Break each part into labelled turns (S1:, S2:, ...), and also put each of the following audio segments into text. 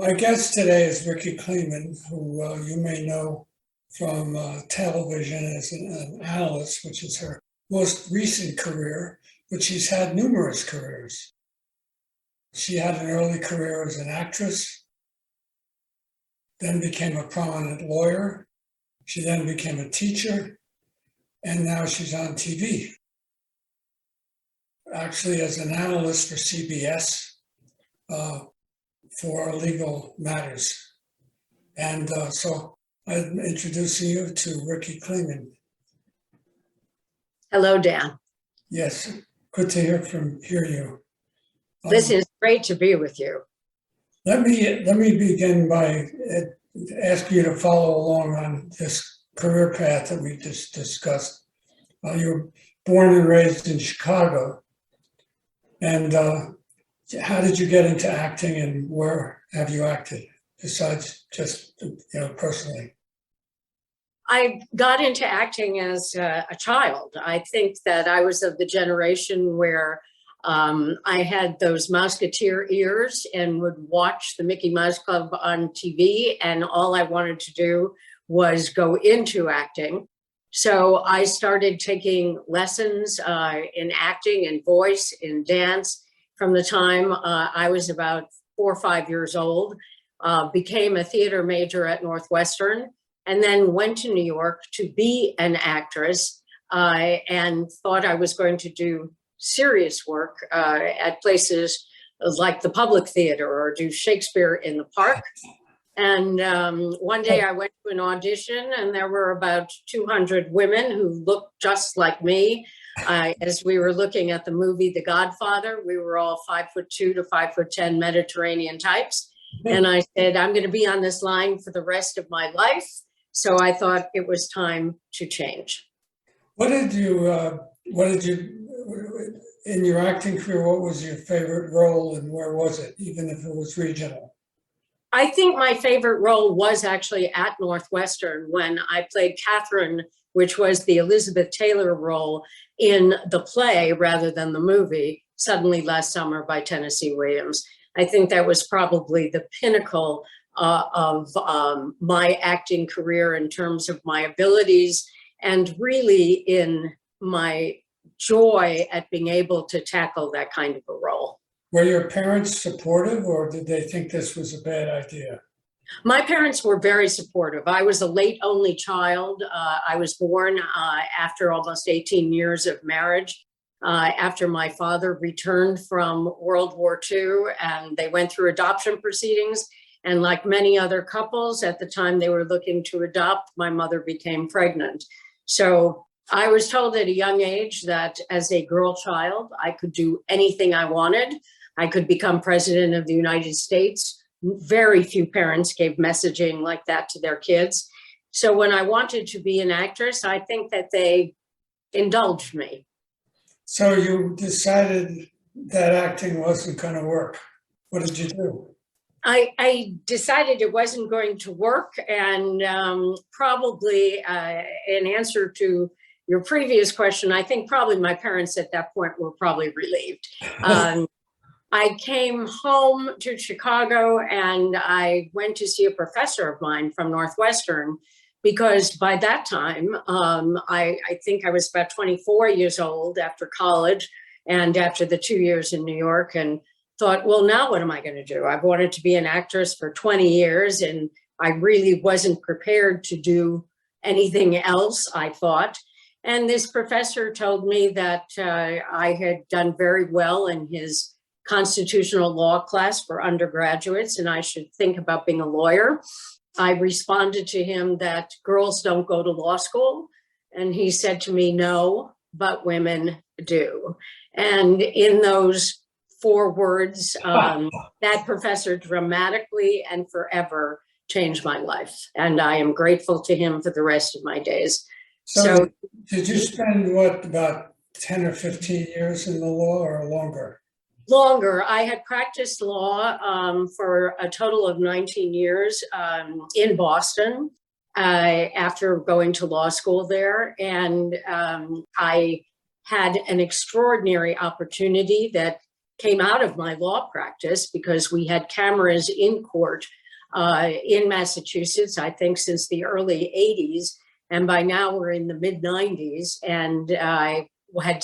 S1: My guest today is Rikki Klieman, who you may know from television as an analyst, which is her most recent career, but she's had numerous careers. She had an early career as an actress, then became a prominent lawyer. She then became a teacher, and now she's on TV. Actually, as an analyst for CBS, for legal matters. And so I'm introducing you to Rikki Klieman.
S2: Hello, Dan.
S1: Yes, good to hear you.
S2: This is great to be with you.
S1: Let me begin by asking you to follow along on this career path that we just discussed. You were born and raised in Chicago, and how did you get into acting, and where have you acted besides just personally?
S2: I got into acting as a child. I think that I was of the generation where I had those Mouseketeer ears and would watch the Mickey Mouse Club on TV, and all I wanted to do was go into acting. So I started taking lessons in acting, in voice, in dance from the time I was about 4 or 5 years old, became a theater major at Northwestern, and then went to New York to be an actress and thought I was going to do serious work at places like the Public Theater or do Shakespeare in the Park. And one day I went to an audition, and there were about 200 women who looked just like me. As we were looking at the movie The Godfather, we were all 5'2" to 5'10" Mediterranean types. And I said, I'm going to be on this line for the rest of my life. So I thought it was time to change.
S1: What did you, in your acting career, what was your favorite role and where was it, even if it was regional?
S2: I think my favorite role was actually at Northwestern when I played Catherine, which was the Elizabeth Taylor role in the play rather than the movie, Suddenly Last Summer by Tennessee Williams. I think that was probably the pinnacle of my acting career in terms of my abilities and really in my joy at being able to tackle that kind of a role.
S1: Were your parents supportive, or did they think this was a bad idea?
S2: My parents were very supportive. I was a late only child. I was born after almost 18 years of marriage, after my father returned from World War II, and they went through adoption proceedings. And like many other couples, at the time they were looking to adopt, my mother became pregnant. So I was told at a young age that as a girl child, I could do anything I wanted. I could become president of the United States. Very few parents gave messaging like that to their kids. So when I wanted to be an actress, I think that they indulged me.
S1: So you decided that acting wasn't going to work. What did you do?
S2: I decided it wasn't going to work, and probably in answer to your previous question, I think probably my parents at that point were probably relieved. I came home to Chicago and I went to see a professor of mine from Northwestern because by that time, I think I was about 24 years old after college and after the 2 years in New York, and thought, well, now what am I going to do? I've wanted to be an actress for 20 years and I really wasn't prepared to do anything else, I thought. And this professor told me that I had done very well in his constitutional law class for undergraduates and I should think about being a lawyer. I responded to him that girls don't go to law school. And he said to me, no, but women do. And in those 4 words, that professor dramatically and forever changed my life. And I am grateful to him for the rest of my days.
S1: So did you spend about 10 or 15 years in the law or longer?
S2: Longer. I had practiced law for a total of 19 years in Boston after going to law school there. And I had an extraordinary opportunity that came out of my law practice because we had cameras in court in Massachusetts, I think since the early 80s. And by now we're in the mid 90s. And I had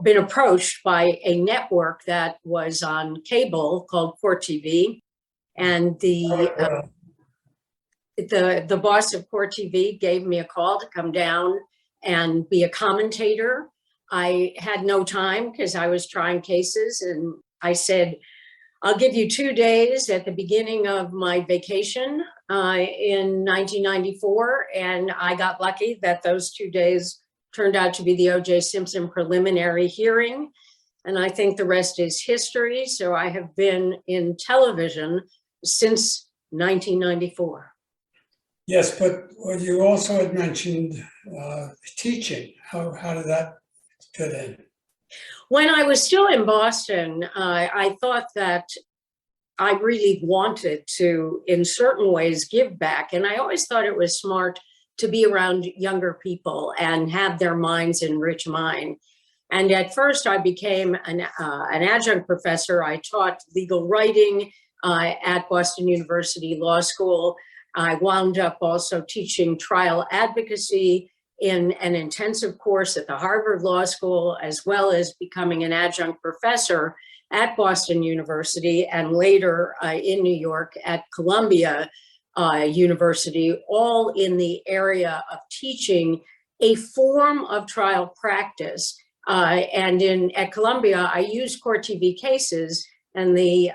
S2: been approached by a network that was on cable called Court TV. And the boss of Court TV gave me a call to come down and be a commentator. I had no time because I was trying cases, and I said, I'll give you 2 days at the beginning of my vacation in 1994. And I got lucky that those 2 days turned out to be the O.J. Simpson preliminary hearing. And I think the rest is history. So I have been in television since 1994.
S1: Yes, but what you also had mentioned teaching. How did that fit in?
S2: When I was still in Boston, I thought that I really wanted to, in certain ways, give back. And I always thought it was smart to be around younger people and have their minds enrich mine. And at first, I became an adjunct professor. I taught legal writing at Boston University Law School. I wound up also teaching trial advocacy in an intensive course at the Harvard Law School, as well as becoming an adjunct professor at Boston University and later in New York at Columbia University, all in the area of teaching a form of trial practice. And at Columbia, I used Court TV cases, and the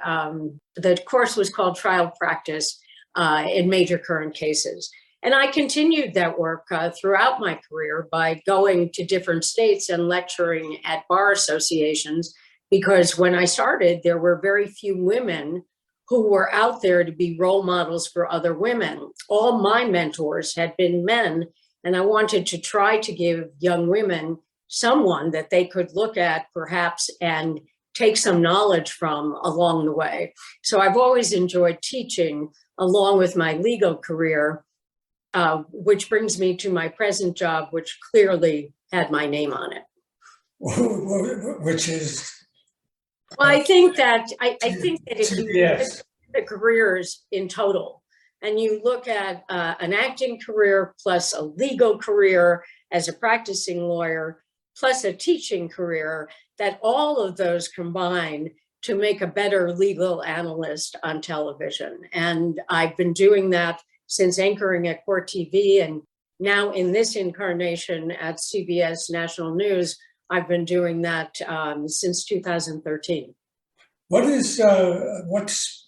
S2: course was called Trial Practice in Major Current Cases. And I continued that work throughout my career by going to different states and lecturing at bar associations, because when I started, there were very few women who were out there to be role models for other women. All my mentors had been men, and I wanted to try to give young women someone that they could look at perhaps and take some knowledge from along the way. So I've always enjoyed teaching along with my legal career, which brings me to my present job, which clearly had my name on it.
S1: Which is?
S2: Well, I think that if you look at the careers in total, and you look at an acting career plus a legal career as a practicing lawyer, plus a teaching career, that all of those combine to make a better legal analyst on television. And I've been doing that since anchoring at Court TV, and now in this incarnation at CBS National News, I've been doing that since 2013.
S1: What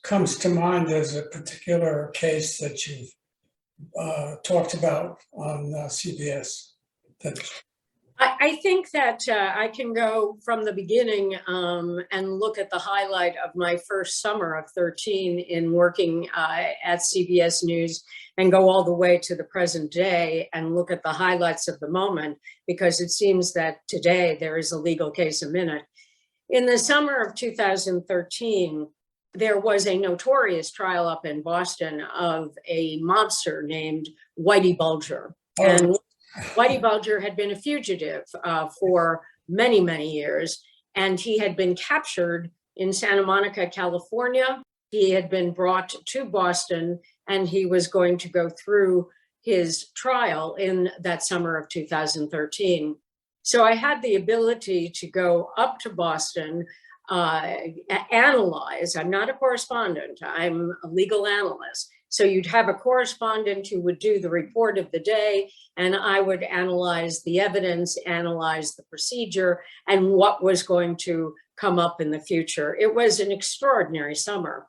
S1: comes to mind as a particular case that you've talked about on CBS?
S2: I think that I can go from the beginning and look at the highlight of my first summer of 13 in working at CBS News, and go all the way to the present day and look at the highlights of the moment, because it seems that today there is a legal case a minute. In the summer of 2013, there was a notorious trial up in Boston of a mobster named Whitey Bulger. Oh. And Whitey Bulger had been a fugitive for many, many years, and he had been captured in Santa Monica, California. He had been brought to Boston, and he was going to go through his trial in that summer of 2013. So I had the ability to go up to Boston, analyze. I'm not a correspondent, I'm a legal analyst. So you'd have a correspondent who would do the report of the day, and I would analyze the evidence, analyze the procedure, and what was going to come up in the future. It was an extraordinary summer.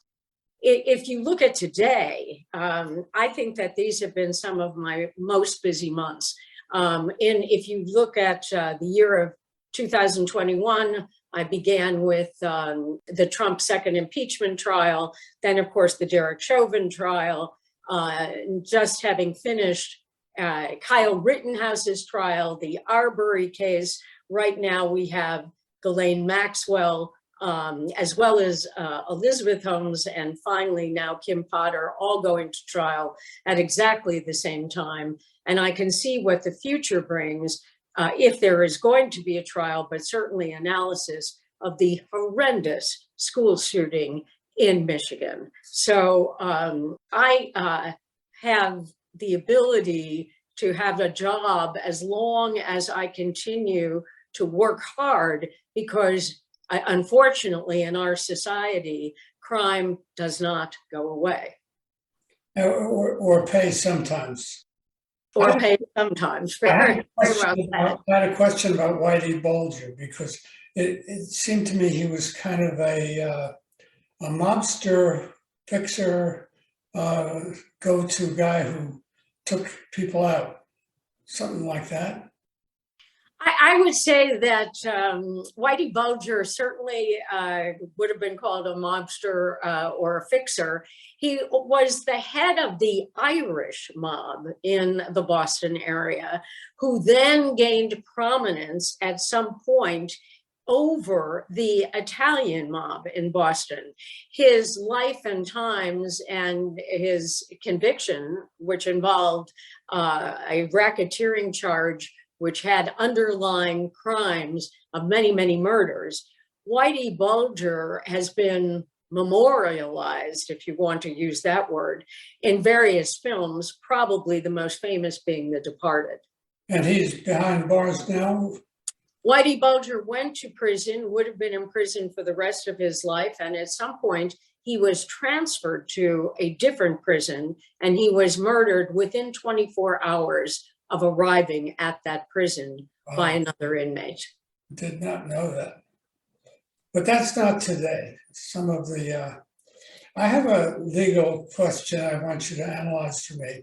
S2: If you look at today, I think that these have been some of my most busy months. If you look at the year of 2021, I began with the Trump second impeachment trial, then of course the Derek Chauvin trial, just having finished Kyle Rittenhouse's trial, the Arbery case. Right now we have Ghislaine Maxwell, as well as Elizabeth Holmes, and finally now Kim Potter, all going to trial at exactly the same time. And I can see what the future brings, if there is going to be a trial, but certainly analysis of the horrendous school shooting in Michigan. So I have the ability to have a job as long as I continue to work hard, because unfortunately in our society, crime does not go away.
S1: Or pay sometimes.
S2: Or pay sometimes. Very, very well said.
S1: I had a question about Whitey Bulger, because it seemed to me he was kind of a mobster, fixer, go-to guy who took people out, something like that.
S2: I would say that Whitey Bulger certainly would have been called a mobster or a fixer. He was the head of the Irish mob in the Boston area, who then gained prominence at some point over the Italian mob in Boston. His life and times and his conviction, which involved a racketeering charge which had underlying crimes of many, many murders. Whitey Bulger has been memorialized, if you want to use that word, in various films, probably the most famous being The Departed.
S1: And he's behind bars now?
S2: Whitey Bulger went to prison, would have been in prison for the rest of his life, and at some point he was transferred to a different prison, and he was murdered within 24 hours of arriving at that prison by another inmate.
S1: Did not know that. But that's not today. Some of the, I have a legal question I want you to analyze for me.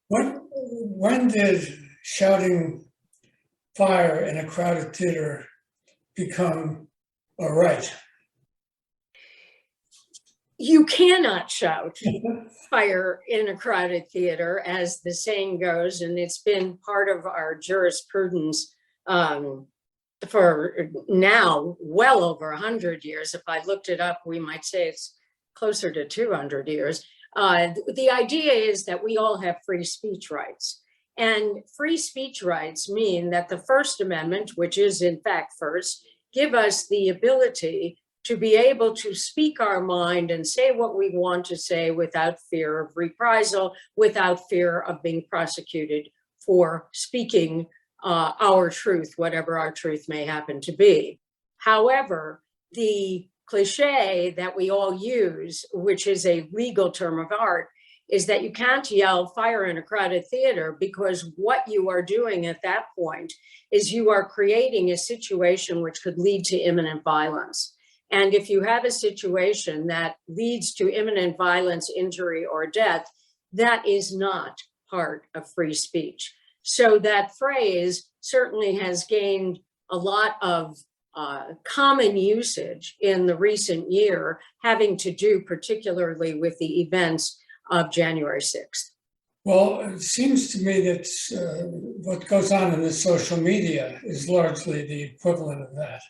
S1: When did shouting fire in a crowded theater become a right?
S2: You cannot shout fire in a crowded theater, as the saying goes, and it's been part of our jurisprudence for now well over 100 years. If I looked it up, we might say it's closer to 200 years. The idea is that we all have free speech rights. And free speech rights mean that the First Amendment, which is in fact first, give us the ability to be able to speak our mind and say what we want to say without fear of reprisal, without fear of being prosecuted for speaking our truth, whatever our truth may happen to be. However, the cliche that we all use, which is a legal term of art, is that you can't yell fire in a crowded theater, because what you are doing at that point is you are creating a situation which could lead to imminent violence. And if you have a situation that leads to imminent violence, injury, or death, that is not part of free speech. So that phrase certainly has gained a lot of common usage in the recent year, having to do particularly with the events of January 6th.
S1: Well, it seems to me that what goes on in the social media is largely the equivalent of that.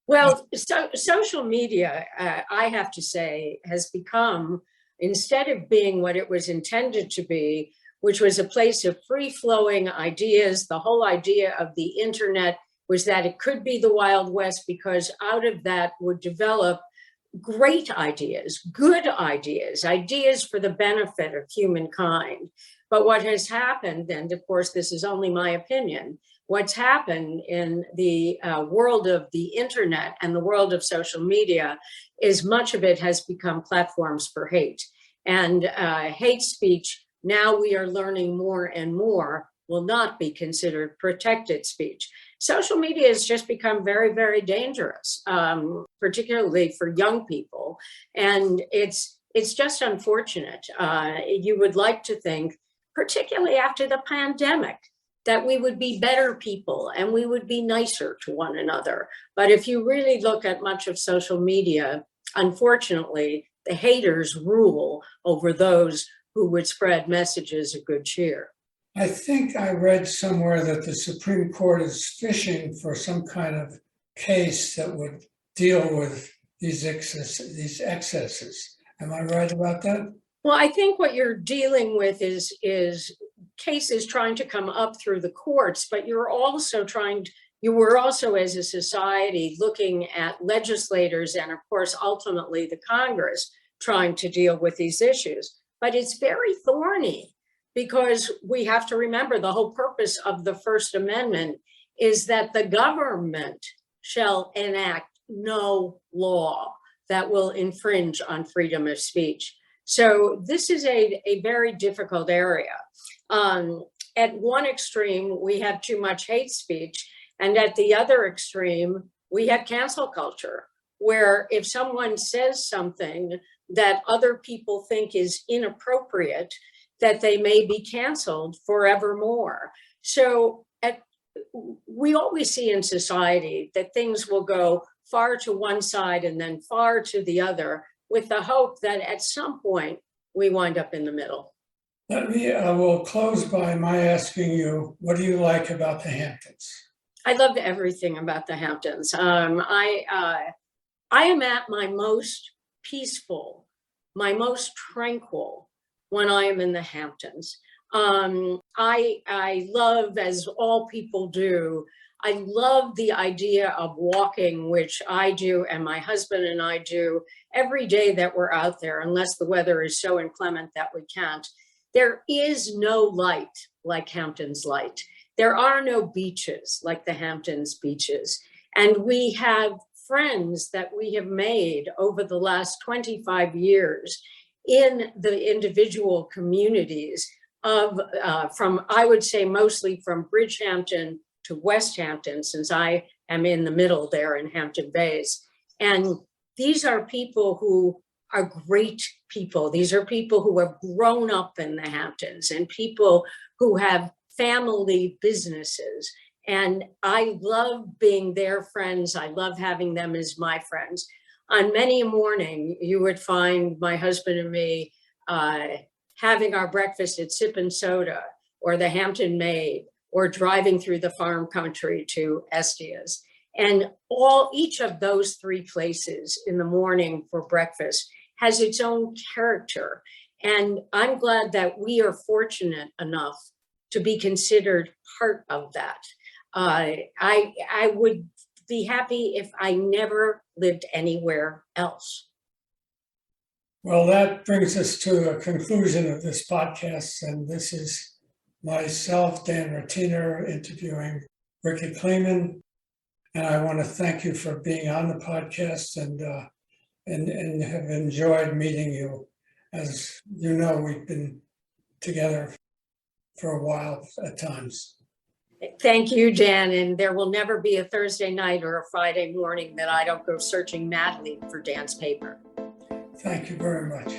S2: Well, social media, I have to say, has become, instead of being what it was intended to be, which was a place of free-flowing ideas, the whole idea of the internet was that it could be the Wild West, because out of that would develop great ideas, good ideas, ideas for the benefit of humankind. But what has happened, and of course this is only my opinion, what's happened in the world of the internet and the world of social media is much of it has become platforms for hate. And hate speech, now we are learning more and more, will not be considered protected speech. Social media has just become very, very dangerous, particularly for young people. And it's just unfortunate. You would like to think, particularly after the pandemic, that we would be better people and we would be nicer to one another. But if you really look at much of social media, unfortunately, the haters rule over those who would spread messages of good cheer.
S1: I think I read somewhere that the Supreme Court is fishing for some kind of case that would deal with these excesses. Am I right about that?
S2: Well, I think what you're dealing with is cases trying to come up through the courts, but you're also you were also, as a society, looking at legislators and, of course, ultimately the Congress trying to deal with these issues. But it's very thorny because we have to remember the whole purpose of the First Amendment is that the government shall enact no law that will infringe on freedom of speech. So this is a very difficult area. At one extreme, we have too much hate speech. And at the other extreme, we have cancel culture, where if someone says something that other people think is inappropriate, that they may be canceled forevermore. So we always see in society that things will go far to one side and then far to the other, with the hope that at some point we wind up in the middle.
S1: I will close by my asking you, what do you like about the Hamptons?
S2: I love everything about the Hamptons. I am at my most peaceful, my most tranquil when I am in the Hamptons. I love, as all people do, I love the idea of walking, which I do and my husband and I do every day that we're out there, unless the weather is so inclement that we can't. There is no light like Hamptons light. There are no beaches like the Hamptons beaches. And we have friends that we have made over the last 25 years in the individual communities of, from, I would say, mostly from Bridgehampton to West Hampton, since I am in the middle there in Hampton Bays. And these are people who are great people. These are people who have grown up in the Hamptons and people who have family businesses. And I love being their friends. I love having them as my friends. On many a morning, you would find my husband and me having our breakfast at Sip and Soda or the Hampton Maid, or driving through the farm country to Estia's. And each of those three places in the morning for breakfast has its own character. And I'm glad that we are fortunate enough to be considered part of that. I would be happy if I never lived anywhere else.
S1: Well, that brings us to a conclusion of this podcast. And this is myself, Dan Ratiner, interviewing Rikki Klieman. And I want to thank you for being on the podcast and have enjoyed meeting you. As you know, we've been together for a while at times.
S2: Thank you, Dan. And there will never be a Thursday night or a Friday morning that I don't go searching madly for Dan's paper.
S1: Thank you very much.